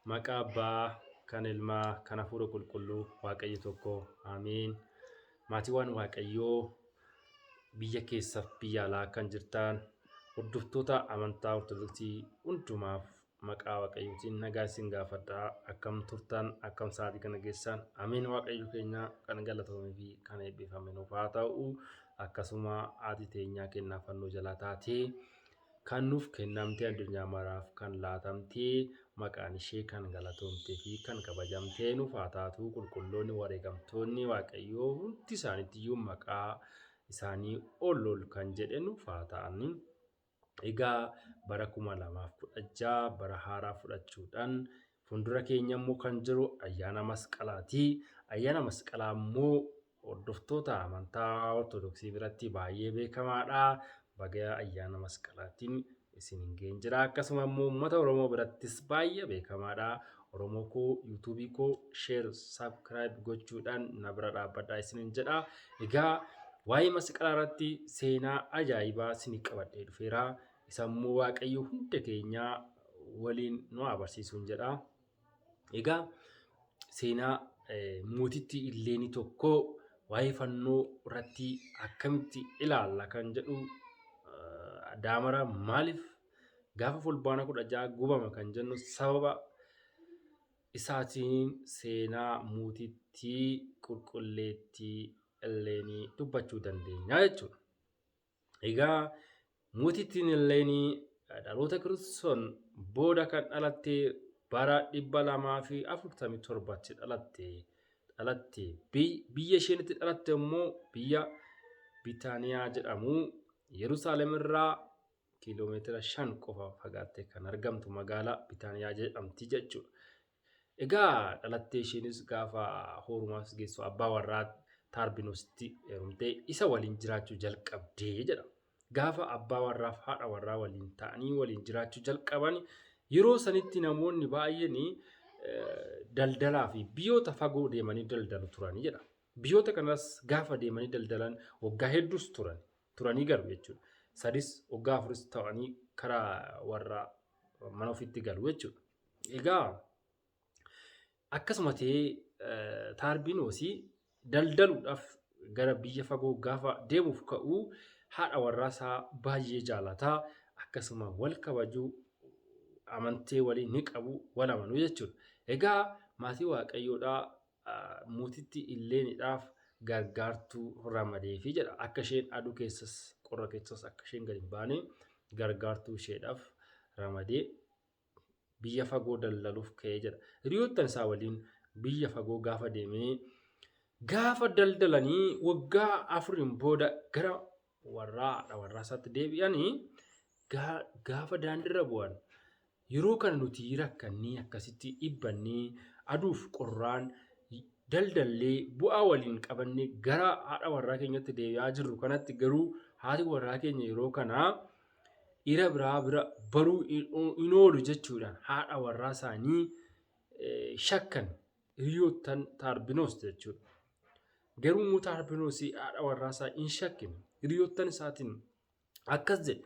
Maqaa Abbaa, kan Ilmaa, kan Hafuura Qulqulluu, Waaqayyo tokko. Ameen. Maatiiwwan Waaqayyoo biyya keessaaf biyya alaa kan jirtan hordoftoota amantaa Ortodoksii hundumaaf maqaa Waaqayyootiin nagaa isin gaafadhaa. Akkam turtan, akkam sa'aatii kana geessan. Ameen. Waaqayyo keenya kan galatamee fi kan eebbifame nuuf haa ta'u. Akkasuma haati teenyaa kennaa fannoo jalaa taatee kan nuuf kennamtee addunyaa maraaf kan laatamtee maqaan ishee kan galatoomtee fi kan kabajamtee nuuf haa taatu. Qulqulloonni wareegamtoonni Waaqayyoo hundi isaaniitiyyuu maqaa isaanii ol kan jedhe nuuf haa ta'an. Egaa bara 2016 bara haaraa fudhachuudhaan fuuldura keenya immoo kan jiru ayyaana masqalaati. Ayyaana masqalaa immoo hordoftoota amantaa Ortodoksii biratti baay'ee beekamaadha. Baga ayyaana masqalaatiin isin ga'een jira. Akkasuma immoo uummata Oromoo birattis baay'ee beekamaadha. Oromoo koo yuutuubii koo sheer saabskiraayib gochuudhaan na bira dhaabbadhaa isiniin jedha. Egaa waa'ee masqalaa irratti seenaa ajaa'ibaa isinii qabadhee dhufeera. Isa immoo Waaqayyo hunda keenyaa waliin nu agarsiisuun jedha. Egaa seenaa mootitti Illeenii tokko waa'ee fannoo irratti akkamitti ilaalla kan jedhu daamara maaliif gaafa fulbaana 16 gubama kan jennu sababa isaatiin seenaa mootittii qulqulleettii Illeenii dubbachuu dandeenya jechuudha. Egaa mootittiin Illeenii dhaloota Kiristoos booda kan dhalatte bara 247tti dhalatte. Biyya isheen itti dhalatte immoo biyya Bitaaniyaa jedhamu. Yerusaalem irraa kiiloomeetira 5 qofa fagaattee kan argamtu magaalaa Bitaaniyaa jedhamti jechuudha. Egaa dhalattee isheenis gaafa hoorumaas geessu abbaa warraa Taarbiinoositti heerumtee isa waliin jiraachuu jalqabdee jedha. Gaafa abbaa warraaf haadha warraa waliin ta'anii waliin jiraachuu jalqaban yeroo sanitti namoonni baay'een daldalaa fi biyyoota fagoo deemanii daldalu turanii jedha. Biyyoota kanas gaafa deemanii daldalan waggaa hedduus turanii galu jechuudha. 3 waggaa 4 ta'anii karaa warra mana ofiitti galu jechuudha. Egaa akkasuma ta'ee Taarbiinoosii daldaluudhaaf gara biyya fagoo gaafa deemuuf ka'u haadha warraa isaa baay'ee jaalataa akkasuma wal kabajuu amantee walii ni qabu wal amanuu jechuudha. Egaa maatii Waaqayyoodhaa mootittiiIlleeniidhaaf gargaartuu ramadeefi jedha. Akka isheen aduu keessas qorra keessas akka isheen gadi hin baane gargaartuu isheedhaaf ramadee biyya fagoo daldaluuf ka'ee jedha. Hiriyoottan isaa waliin biyya fagoo gaafa deemee gaafa daldalanii waggaa 4 booda gara warraa isaatti deebi'anii gaafa daandiirra bu'an yeroo kana nuti rakkannee akkasitti dhibbannee aduuf qorraan daldallee bu'aa waliin qabannee gara haadha warraa keenyatti deebi'aa jirru kanatti garuu haati warraa keenya yeroo kanaa dhiira biraa bira baruu hin oolu jechuudhaan haadha warraa isaanii shakkan hiriyoottan Taarbiinoos jechuudha. Garuu immoo Taarbiinoosii haadha warraa isaa hin shakkine. Hiriyoottan isaatiin akkas jedhe,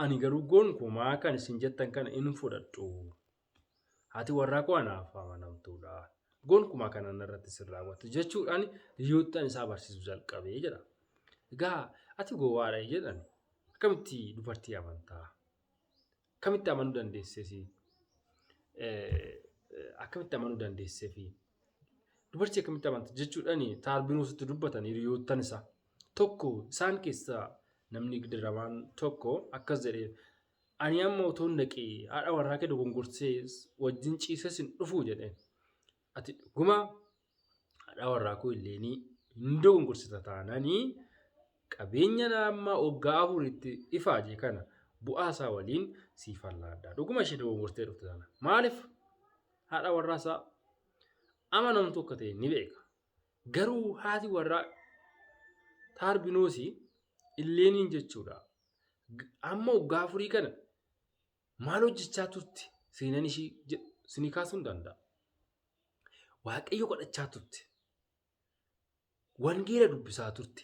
ani garuu gonkumaa kan isin jettan kana hin fudhadhu. Haati warraa koo anaaf amanamtuudha. Gonkumaa kana irratti sin raawwatu jechuudhaan hiriyoottan isaa barsiisuu jalqabee jedha. Egaa ati gowwaadha jedhan akkamitti dubartii amantaa? Akkamitti amanuu dandeesseefi? Akkamitti amanuu dandeesseefi? Dubartii akkamitti amanta jechuudhaan Taarbiinoositti dubbatan hiriyoottan isaa. Tokko isaan keessaa namni gidiramaan tokko akkas jedhee ani amma otoo dhaqee haadha warraa kee dogongorsee wajjin ciises hin dhufuu jedheen. Ati dhuguma haadha warraa koo Illeenii hin dogongorsita taananii qabeenya nama waggaa 4 ifaajee kana bu'aa isaa waliin siif laaddaa. Dhuguma ishee dogongorsitee dhufte sana. Maaliif haadha warraa isaa amanamtuu akka ta'e ni beeka. Garuu haati warraa TaarbiinoosiiIlleeniin jechuudha. Amma waggaa 4 kana maal hojjechaa turte seenan ishii sinii kaasuu hin danda'a. Waaqayyo kadhachaa turte. Wangeela dubbisaa turte.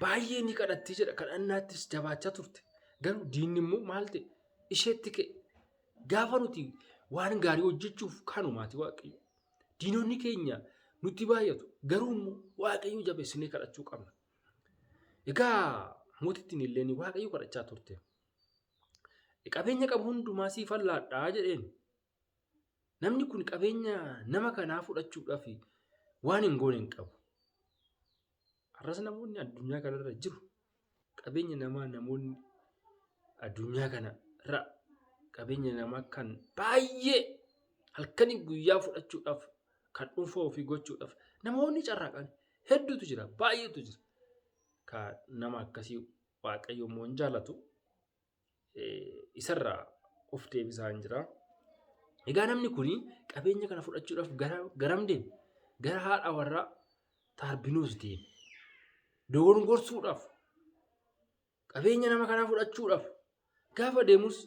Baay'ee ni kadhattee jedha. Kadhannaattis jabaachaa turte. Garuu diinni immoo maal ta'e isheetti ka'e. Gaafa nuti waan gaarii hojjechuuf kanumaati Waaqayyo. Diinonni keenya nutti baay'atu garuu immoo Waaqayyo jabeessinee kadhachuu qabna. Egaa mootittiin illee Waaqayyo kadhachaa turte. Qabeenya qabu hundumaa siifan laadhaa jedheen. Namni kun qabeenya nama kanaa fudhachuudhaaf waan hin goone hin qabu. Har'as namoonni addunyaa kanarra jiru. Qabeenya namaa namoonni addunyaa kanarra qabeenya namaa kan baay'ee halkanii guyyaa fudhachuudhaaf kan dhuunfaa ofii gochuudhaaf namoonni carraaqan hedduutu jira, baay'eetu jira. Kan nama akkasii Waaqayyo immoo hin jaallatu. Isarraa of deebisaa hin jira. Egaa namni kun qabeenya kana fudhachuudhaaf garam deeme? Gara haadha warraa Tarbiinoos deeme. Dogongorsuudhaaf qabeenya nama kanaa fudhachuudhaaf gaafa deemus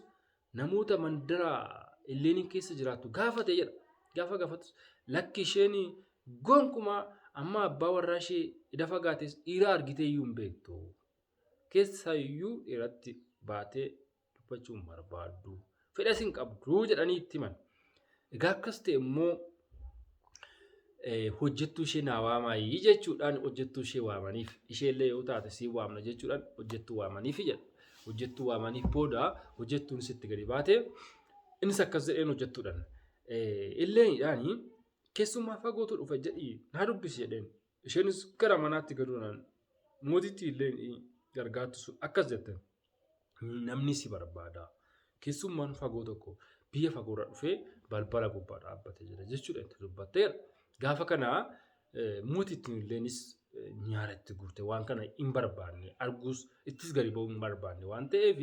namoota mandara illeen keessa jiraattu gaafate jedha. Gaafa gaafatus lakki isheen gonkumaa amma abbaa warraa ishee ida fagaates dhiira argitee iyyuu hin beektu. Keessayyuu dhiiratti baatee dubbachuun barbaaddu. Fedhas hin qabdu jedhanii itti himan. Egaa akkas ta'e immoo hojjettuu ishee naa waamaayii jechuudhaan hojjettuu ishee waamaniif. Isheellee yoo taate sii waamna jechuudhaan hojjettuu waamaniif jedha. Hojjettuu waamaniif booda hojjettuun itti gadi baate innis akkas jedheen hojjettuudhaan. Illeenidhaan keessummaa fagootu dhufe jedhii naa dubbisi jedheen. Isheenis gara manaatti galuudhaan mootitti illee gargaartu sun akkas jette. Namni si barbaada. Keessummaan fagoo tokko biyya fagoorra dhufee balbala gubbaa dhaabbatee jira jechuudha itti dubbatteera. Gaafa kana mootittiin illeenis nyaara itti guurte waan kana hin barbaanne arguus ittis gadi ba'uu hin barbaanne waan ta'eef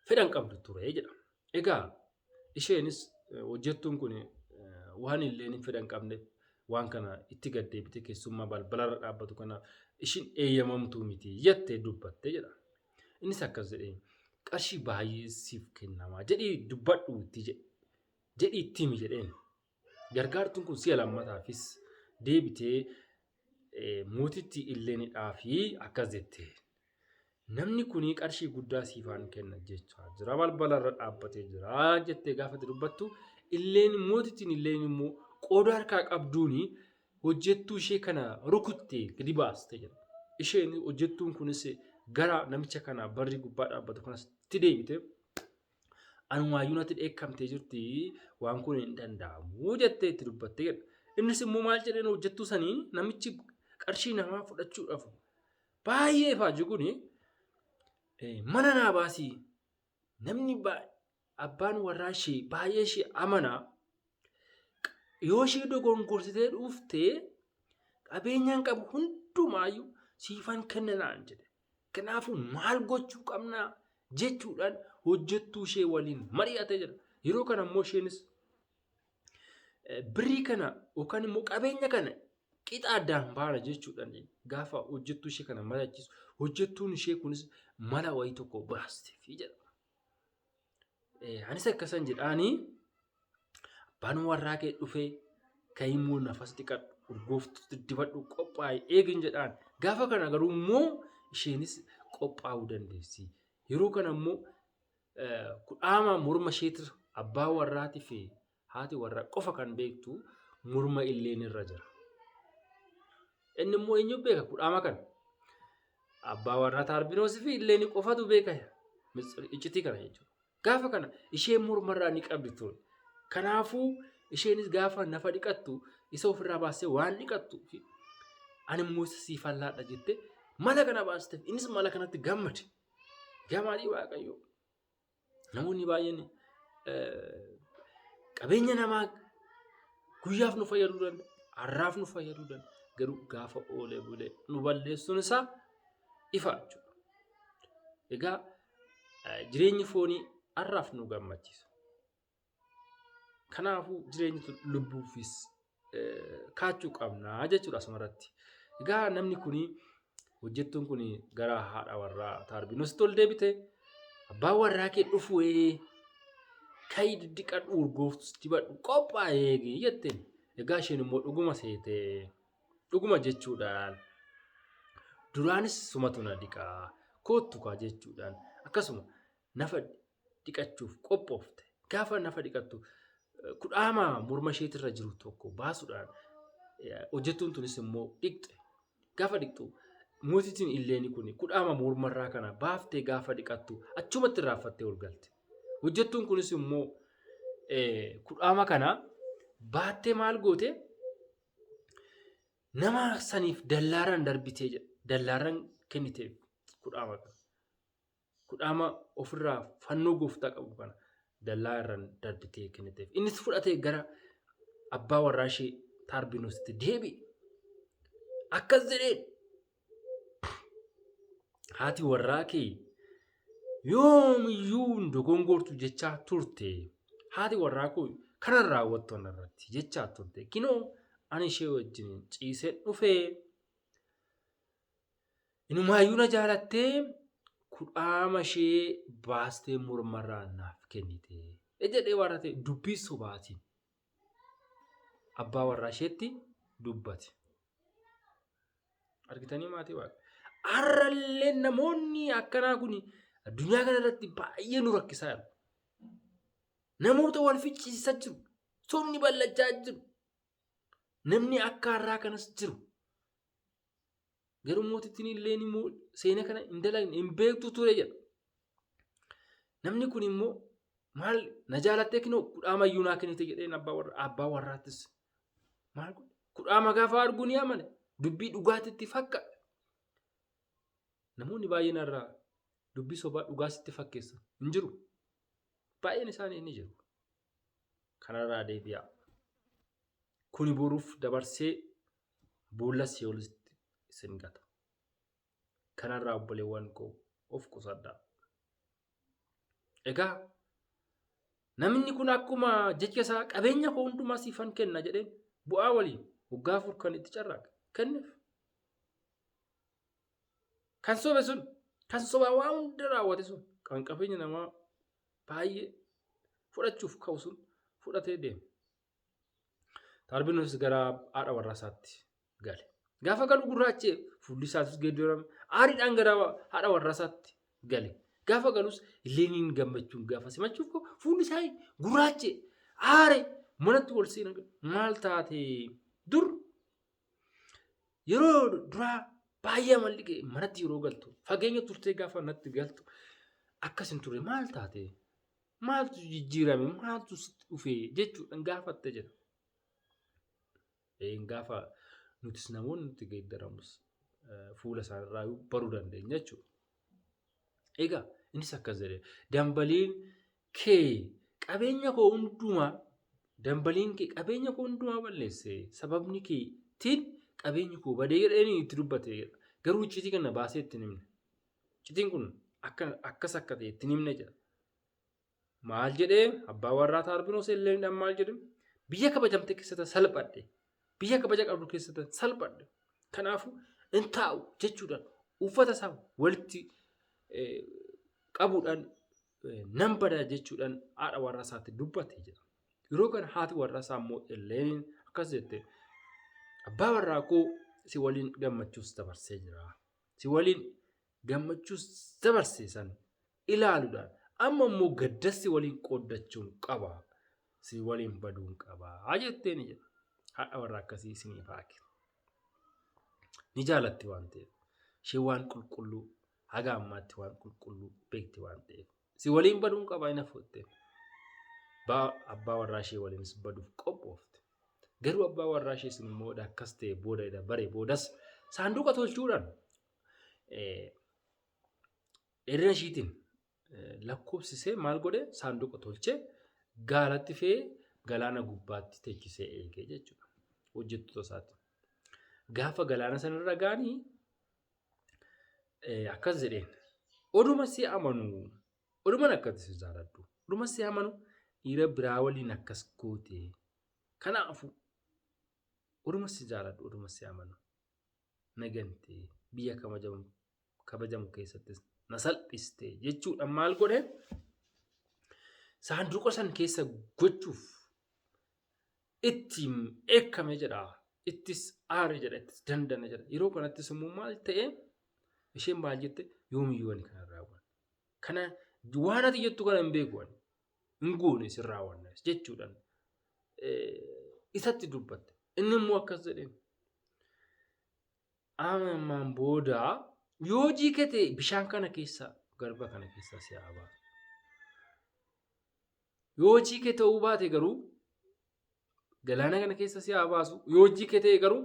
fedhan qabdu ture jedha. Egaa isheenis hojjettuun kun waan illeen fedhan qabne waan kana itti gaddeebite keessummaa balbalarra dhaabbatu kana ishin eeyyamamtuu miti jettee dubbatte jedha. Innis akkas jedhee qarshii baay'ee siif kennamaa jedhii dubbadhu itti jedhii itti himi jedheen. Gargaartuun kun si'a lammataafis deebitee mootitti illeenidhaafi akkas jette. Namni kun qarshii guddaa siifaan kenna jechaa jira. Balbalarra dhaabbatee jira jettee gaafa dubbattu illeen mootittiin illeen immoo qooda harkaa qabduun hojjettuu ishee kana rukuttee gadi baaste jedha. Isheen hojjettuun kunis gara namicha kana barri gubbaa dhaabbatu kanas itti deebite. Anumaayyuu natti dheekkamtee jirti waan kun hin danda'amu jettee itti dubbattee jedha. Innis immoo maal jedheen hojjettuu sanii namichi qarshii namaa fudhachuudhaaf baay'ee faaju kun mana naa baasii namni abbaan warraa ishee baay'ee ishee amanaa yoo ishee dogongorsitee dhuftee qabeenyaan qabu hundumaayyuu siifan kennanaan jedhe. Kanaafuu maal gochuu qabnaa jechuudhaan hojjettuu ishee waliin mari'atee jira. Yeroo kana immoo isheenis birrii kana yookaan immoo qabeenya kana qixa addaan baana jechuudhaan gaafa hojjettuu ishee kana mari'achiisu hojjettuun ishee kunis mala wayii tokko baasteefi jedha. Anis akkasan jedhaanii abbaan warraa kee dhufee ka'immoo nafas dhiqadhu urgooftutti dibadhu qophaa'e eegin jedhaan. Gaafa kana garuu immoo isheenis qophaa'uu dandeessi. Yeroo kana immoo kudhaama morma isheetti abbaa warraatii fi haati warraa qofa kan beektu morma illeen irra jira. Inni immoo eenyu beeka kudhaama kana? Abbaa warraa Tarbiinoos fi illeen qofatu beeka iccitii kana jechuudha. Gaafa kana isheen mormarraa ni qabdi ture. Kanaafuu isheenis gaafa nafa dhiqattu isa ofirraa baastee waan dhiqattu ani immoo siifan laadha jettee mala kana baasteef innis mala kanatti gammade. Gammadii Waaqayyoo. Namoonni baay'een qabeenya namaa guyyaaf nu fayyaduu danda'a, har'aaf nu fayyaduu danda'a. Garuu gaafa oolee bulee nu balleessuun isaa ifa jechuudha. Egaa jireenyi foonii har'aaf nu gammachiisa. Kanaafuu jireenyi lubbuufis kaachuu qabnaa jechuudha asumarratti. Egaa namni kuni hojjettuun kun gara haadha warraa Tarbiinoos ol deebite abbaan warraa kee dhufu ka'ii diddiqadhu urgooftus dibadhu qophaa'ee jetteen. Egaa isheen immoo dhuguma seetee dhuguma jechuudhaan duraanis sumatu na dhiqaa koottu kaa jechuudhaan akkasuma nafa dhiqachuuf qophoofte. gaafa nafa dhiqattu kudhaama morma isheetirra jiru tokko baasuudhaan hojjettuun tunis immoo dhiqxe. Gaafa dhiqxu mootitiin illeen kun kudhaama mormarraa kana baaftee gaafa dhiqattu achumatti raaffattee ol galte. Hojjettuun kunis immoo kudhaama kana baattee maal goote nama saniif dallaaraan darbitee jedha. Dallaaraan kennitee kudhaama kana. Kudhaama ofirraa fannoo gooftaa qabu kana dallaaraan darbitee kenniteef. Innis fudhatee gara abbaa warraa ishee Taarbiinoositti deebi'e. Akkas jedheen haati warraa kee yoomiyyuu hin dogongortu jechaa turte. Haati warraa koo kanan raawwattu irratti jechaa turte. Kinoo ani ishee wajjin ciisee dhufee inumaayyuu na jaalattee kudhaama ishee baastee mormarraa naaf kennite. Jedhee warra ta'e dubbii sobaatiin abbaa warraa isheetti dubbate. Argitanii maatii waaqa. Har'allee namoonni akkanaa kun addunyaa kana irratti baay'ee nu rakkisaa jiru. Namoota wal ficcisiisaa jiru. Sobni bal'achaa jiru. Namni akka har'aa kanas jiru. Garuu mootittiin illee immoo seenaa kana hin dalagne hin beektu ture jedha. Namni kun immoo maal na jaalattee kinoo kudhaama iyyuu naa kennite jedheen abbaa warraattis maal godhe? Kudhaama gaafa argu ni amane. Dubbii dhugaatitti fakkaata. Namoonni baay'een irraa dubbii sobaa dhugaatitti fakkeessan hin jiru. Baay'een isaanii ni jiru. Kanarraa deebi'aa. Kuni boruuf dabarsee boolla Si'oolitti isin gata. Kanarraa obboleewwan koo of qusadhaa. Egaa namni kun akkuma jecha isaa qabeenya koo hundumaa siifan kenna jedheen bu'aa waliin waggaa 4 kan itti carraaqa kenneef. Kan sobe sun kan sobaa waan hunda raawwate sun kan qabeenya namaa baay'ee fudhachuuf ka'u sun fudhatee deema. Taarbiinoos gara haadha warraa isaatti gale. Gaafa galu gurraachee fuulli isaatis geeddarame aariidhaan gara haadha warraa isaatti gale. Gaafa galus Heleeniin gammachuun gaafa simachuuf koo fuulli isaa gurraachee aare manatti wal seenaa maal taate dur yeroo duraa baay'ee malliqee manatti yeroo galtu fageenya turtee gaafa natti galtu akkasin ture maal taate maaltu jijjiirame maaltu dhufee jechuudhaan gaafatte jedha. Gaafa nutis namoonni nuti geeddaramus fuula isaanirraa baruu dandeenya jechuudha. Egaa innis akkas jedhee dambaliin kee qabeenya koo hundumaa balleesse sababni keetiin qabeenyi koo badee jedhanii itti dubbate. Garuu icciitii kana baasee itti himne. Icciitiin kun akkas akka ta'e itti himne jedha. Maal jedhee abbaa warraa Taarbiinoos illee maal jedhe biyya kabajamte keessatti salphadhe. Biyya kabaja qabdu keessatti salphadhe. Kanaafuu hin taa'u jechuudhaan uffata isaa walitti qabuudhaan nan badaa jechuudhaan haadha warraa isaatti dubbate jedha. Yeroo kana haati warraa isaa immoo illeen akkas jette abbaa warraa koo si waliin gammachuus dabarsee jira. Si waliin gammachuus dabarsee san ilaaluudhaan amma immoo gaddassi waliin qooddachuun qaba. Si waliin baduun qaba jetteen jedha. Haadha warraa akkasii isiniif haake. Ni jaalatti waan ta'eef. Ishee waan qulqulluu haga ammaatti waan qulqulluu beekti waan ta'eef. Si waliin baduun qaba ina footteef. Abbaa warraa ishee waliinis baduuf qophoofte. Garuu abbaa warraa ishee sun immoo akkas ta'e bare boodas saanduqa tolchuudhaan dheerina ishiitiin lakkoofsisee maal godhe saanduqa tolchee gaalatti fe'ee galaana gubbaatti teechisee eegee jechuudha. Hojjettoota isaati. Gaafa galaana sanarra gaanii akkas jedheen oduma si amanu oduman akkatti si jaaladhu oduma si amanu dhiira biraa waliin akkas goote kanaafu oduma si jaaladhu oduma si amanu nagante biyya kabajamu keessatti na salphiste jechuudhaan maal godhe saanduqa san keessa gochuuf itti eekame jedha. Ittis aare jedha ittis dandana jedha. Yeroo kanattis immoo maal ta'e isheen maal jette yoomiyyuu ani kana raawwan. Kana waan ati jettu kana hin beeku ani. hin goone sin raawwanna jechuudhaan isatti dubbatte. Inni immoo akkas jedheen ammaan booda yoo jiikate bishaan kana keessa garba kana keessa si haa baasu. Yoo jiike ta'uu baate garuu galaana kana keessa si haa baasu. Yoo jiike ta'e garuu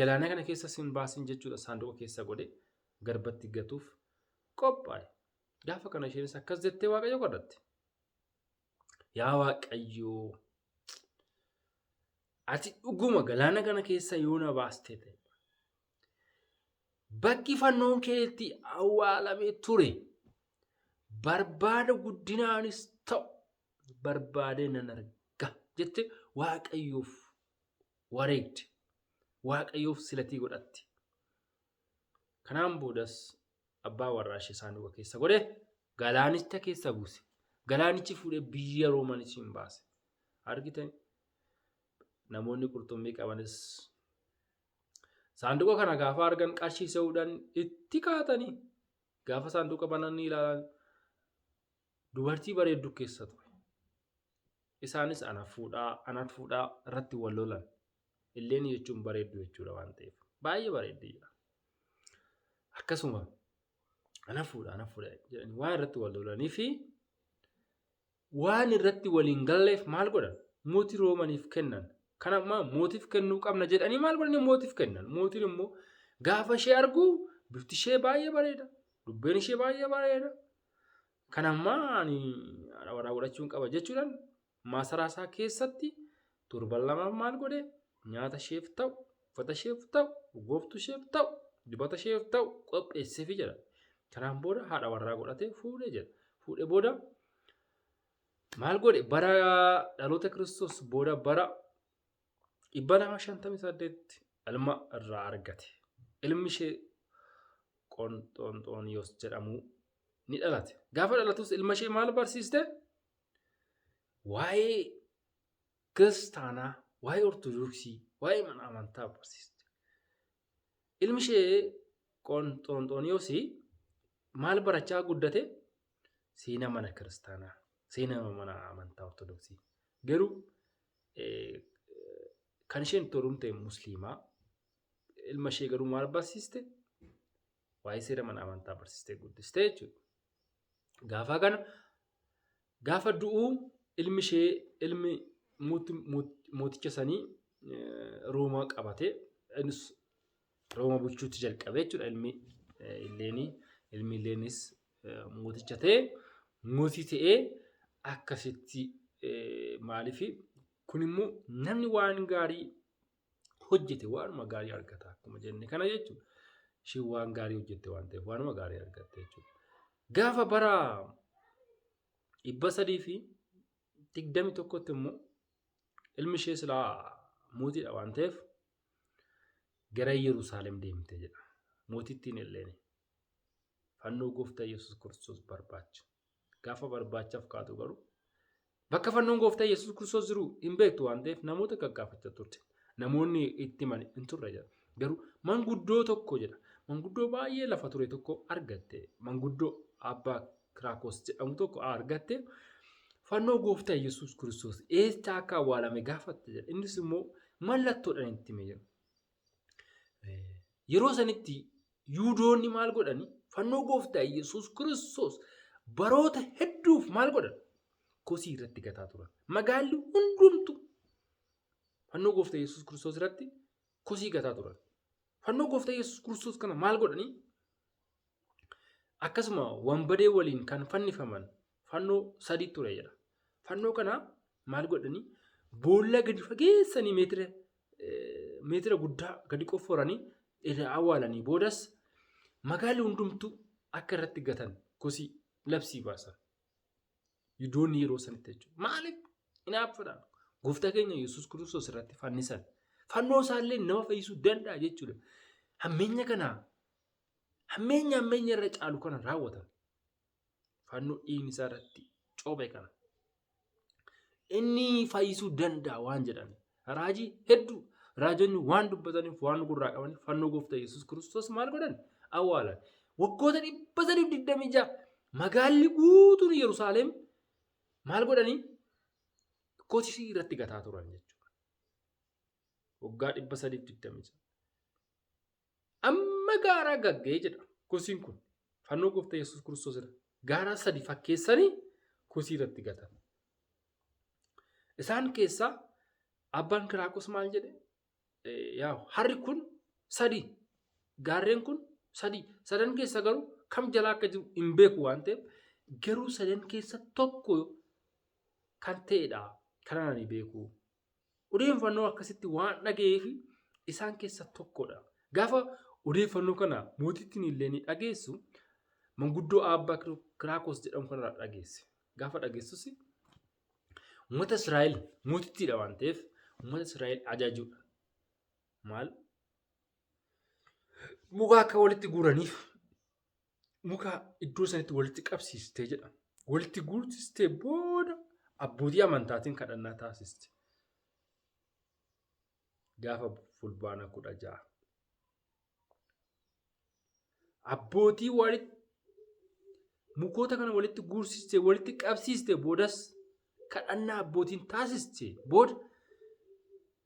galaana kana keessa si hin baasin jechuudha. Saanduqa keessa godhe garbatti gatuuf qophaa'e. Gaafa kana isheenis akkas jettee Waaqayyo kadhatte. Yaa Waaqayyoo ati dhuguma galaana kana keessa yoo na baastee ta'e bakki fannoon keetti awwaalamee ture barbaada guddinaanis ta'u barbaadee nan arga jette Waaqayyoof wareegde. Waaqayyoof silatii godhatte. Kanaan boodas abbaa warraa ishee saanduqa keessa godhe galaanicha keessa buuse. Galaanichi fuudhee biyya Roomaanis hin baase. Argitanii? Namoonni qurxummii qabanis saanduqa kana gaafa argan qarshii se'uudhaan itti kaatanii gaafa saanduqa bananii ilaalan dubartii bareedduu keessa ture. Isaanis anaaf fuudhaa irratti wal lolan. Illeen jechuun bareedduu jechuudha waan ta'eef. Baay'ee bareeddiidha. Akkasuma anaaf fuudhaa jedhanii waan irratti wal lolanii fi waan irratti waliin galleef maal godhan? Mootii Roomaniif kennan. Kan ammaa mootiif kennuu qabna jedhanii maal godhanii mootiif kennan. Mootiin immoo gaafa ishee argu bifti ishee baay'ee bareeda. Dubbeen ishee baay'ee bareeda. Kan ammaa ani warraa godhachuun qaba jechuudhaan maasaraa isaa keessatti torban lamaaf maal godhe nyaata isheef ta'u, uffata isheef ta'u, urgooftuu isheef ta'u, dibata isheef ta'u qopheesseefi jedha. Kanaan booda haadha warraa godhatee fuudhee jedha. Fuudhee booda maal godhe bara dhaloota Kiristoos booda bara 258 ilma irraa argate. Ilmi ishee Qonxonxooniyoos jedhamu ni dhalate. Gaafa dhalatus ilma ishee maal barsiiste? Waa'ee kiristaanaa, waa'ee ortodoksii, waa'ee mana amantaa barsiiste. Ilmi ishee Qonxonxooniyoos maal barachaa guddate? Seenaa mana kiristaanaa, seenaa mana amantaa ortodoksii. Garuu kan isheen torumte musliimaa ilma ishee garuu maal barsiiste? Waa'ee seera mana amantaa barsiistee guddiste jechuudha. Gaafa kana gaafa du'uu ilmi ishee ilmi mooticha sanii Roomaa qabatee innis Roomaa bulchuutti jalqabe jechuudha. Ilmi illeenis mooticha ta'ee mootii ta'ee akkasitti maaliif kun immoo namni waan gaarii hojjete waanuma gaarii argata akkuma jenne kana jechuudha. Isheen waan gaarii hojjette waan ta'eef waanuma gaarii argatte jechuudha. Gaafa bara 321 immoo ilmi ishee silaa mootiidha waan ta'eef gara Yerusaalem deemte jedha. Mootittiin illeen fannoo gooftaa Yesuus Kiristoos barbaacha. Gaafa barbaachaaf kaatu garuu bakka fannoon gooftaa Yesuus Kiristoos jiru hin beektu waan ta'eef namoota gaggaafachaa turte. Namoonni itti himan hin turre jedha. Garuu manguddoo tokko jedha. Manguddoo baay'ee lafa ture tokko argatte. Manguddoo abbaa Kiraakoos jedhamu tokko argatte. Fannoo gooftaa Yesuus Kiristoos eessa akka awwaalame gaafatte jedha. Innis immoo mallattoodhaan itti hime jedha. Yeroo sanitti Yuudoonni maal godhani? Fannoo gooftaa Yesuus Kiristoos baroota hedduuf maal godhan? Kosii irratti gataa turan. Magaalli hundumtu fannoo gooftaa Yesuus Kiristoos irratti kosii gataa turan. Fannoo gooftaa Yesuus Kiristoos kana maal godhani? Akkasuma wambadee waliin kan fannifaman fannoo 3 ture jedha. Fannoo kana maal godhani? Boolla gadi fageessanii meetira guddaa gadi qofforanii irra awwaalanii boodas magaalli hundumtu akka irratti gatan kosii labsii baasan. Yuudoonni yeroo sanitti jechuudha. Maaliif hinaaffadhaan gooftaa keenya Yesuus Kiristoos irratti fannisan. Fannoo isaallee nama fayyisuu danda'a jechuudha. Hammeenya irra caalu kana raawwatan. Fannoo dhiigni isaa irratti coobe kana. Inni fayyisuu danda'a waan jedhan. Raajii hedduu raajonni waan dubbataniif waan gurraa qabaniif fannoo gooftaa Yesuus Kiristoos maal godhan? Awwaalan. Waggoota 326 magaalli guutuun Yerusaalem maal godhanii kosii irratti gataa turan jechuudha. Waggaa 320 amma gaaraa gaggee jedha kosiin kun fannoo gooftaa Yesuus Kiristoos irra gaaraa 3 fakkeessanii kosii irratti gatan. Isaan keessaa abbaan Kiraakos maal jedhe? Harri kun 3 gaarreen kun 3 sadan keessa garuu kam jalaa akka jiru hin beeku waan ta'eef garuu sadan keessa tokko kan ta'edha. Kanaan ani beeku. Odeeffannoo akkasitti waan dhaga'eef isaan keessa tokkodha. Gaafa odeeffannoo kana mootittiin illee ni dhageessu manguddoo abbaa Kiraakos jedhamu kanarraa dhageesse. Gaafa dhageessus uummata Israa'el mootittiidha waan ta'eef uummata Israa'el ajaajuudha. Maal? Muka akka walitti guuraniif muka iddoo sanitti walitti qabsiistee jedha. Walitti guursistee booda abbootii amantaatiin kadhannaa taasiste. Gaafa fulbaana 16 abbootii mukoota kana walitti guursistee walitti qabsiistee boodas kadhannaa abbootiin taasiste booda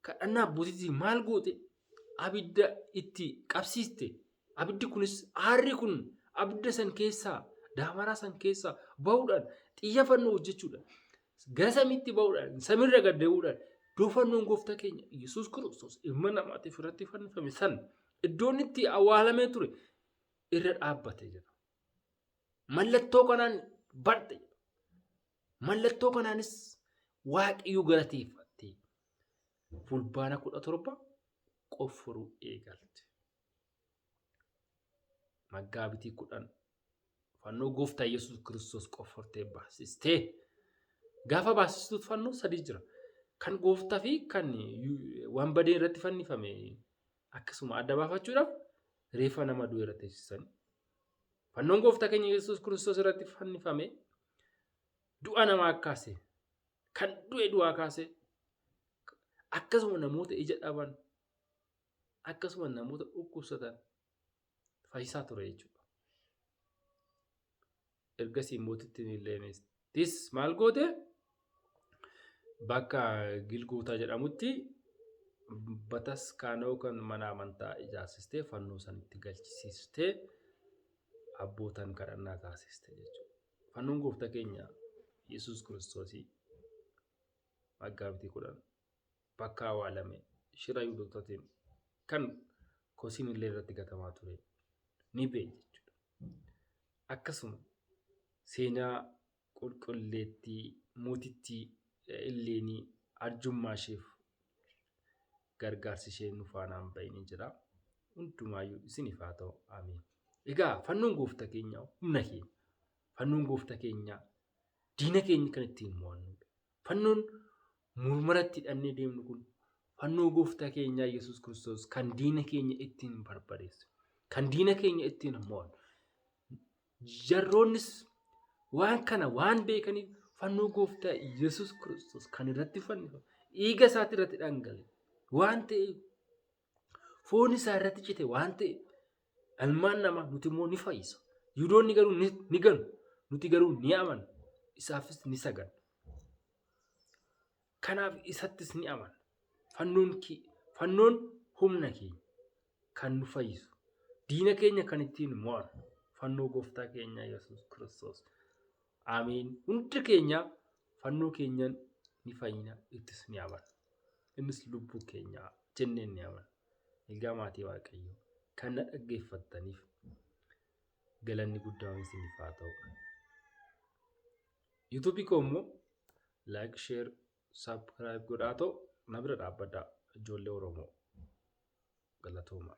kadhannaa abbootiitiin maal goote? Abidda itti qabsiiste. Abiddi kunis aarri kun abidda san keessaa daamaraa san keessaa bahuudhaan xiyyeeffannoo hojjechuudhaan gara samiitti bahuudhaan samiirra gad deebi'uudhaan doofannoon gooftaa keenya Yesuus Kiristoos ilma namaatiif irratti fannifame san iddoon itti awwaalamee ture irra dhaabbate jedha. Mallattoo kanaan badhe. Mallattoo kanaanis Waaqayyo galateeffatte. Fulbaana 17 qofforuu eegalte. Maggaabitii 10 fannoo gooftaa Yesuus Kiristoos qoffortee baasistee. Gaafa baasistuut fannoo 3 jira. Kan gooftaa fi kan waan badee irratti fannifame akkasuma adda baafachuudhaaf reeffa nama du'e irratti teessisan. Fannoon gooftaa keenya Yesuus Kiristoos irratti fannifame du'a namaa kaase. Kan du'e du'aa kaase. Akkasuma namoota ija dhaban akkasuma namoota dhukkubsatan fayyisaa ture jechuudha. Ergasii mootittiin illeenis maal goote? Bakka Gilgootaa jedhamutti bataskaanoo kan mana amantaa ijaarsistee fannoo sanitti galchisiistee abbootan kadhannaa taasiste jechuudha. Fannoon gooftaa keenya Yesuus Kiristoosii Maggaabitii 10 bakka awwaalame shira Yihudootaatiin kan kosiin illee irratti gatamaa ture ni ba'e jechuudha. Akkasuma seenaa qulqulleettii mootittii illeenii arjummaa isheef gargaarsi ishee nu faanaan bahin jira. Hundumaayyuu isiniif haa ta'u. Ameen. Egaa fannoon gooftaa keenyaa humna keenya. Fannoon gooftaa keenyaa diina keenya kan ittiin mo'annudha. Fannoon murmaratti hidhannee deemnu kun fannoo gooftaa keenyaa Yesuus Kiristoos kan diina keenya ittiin barbadeessu. Kan diina keenya ittiin mo'annu. Jarroonnis waan kana waan beekaniif fannoo gooftaa Yesuus Kiristoos kan irratti fannifame dhiiga isaatti irratti dhangale waan ta'eef foon isaa irratti cite waan ta'eef ilmaan namaa nuti immoo ni fayyisa. Yihudoonni garuu ni ganu nuti garuu ni amanu isaafis ni saganu. Kanaaf isattis ni amanu. Fannoon humna keenya kan nu fayyisu. Diina keenya kan ittiin mo'annu fannoo gooftaa keenyaa Yesuus Kiristoos. Ameen. Hundi keenya fannoo keenyan ni fayyina ittis ni amana. Innis lubbuu keenya jenneen ni amana. Egaa maatii Waaqayyoo kan na dhaggeeffattaniif galanni guddaan isiniif haa ta'u. YouTube koo immoo like, share, subscribe godhaa ta'u na bira dhaabbadhaa ijoollee Oromoo galatooma.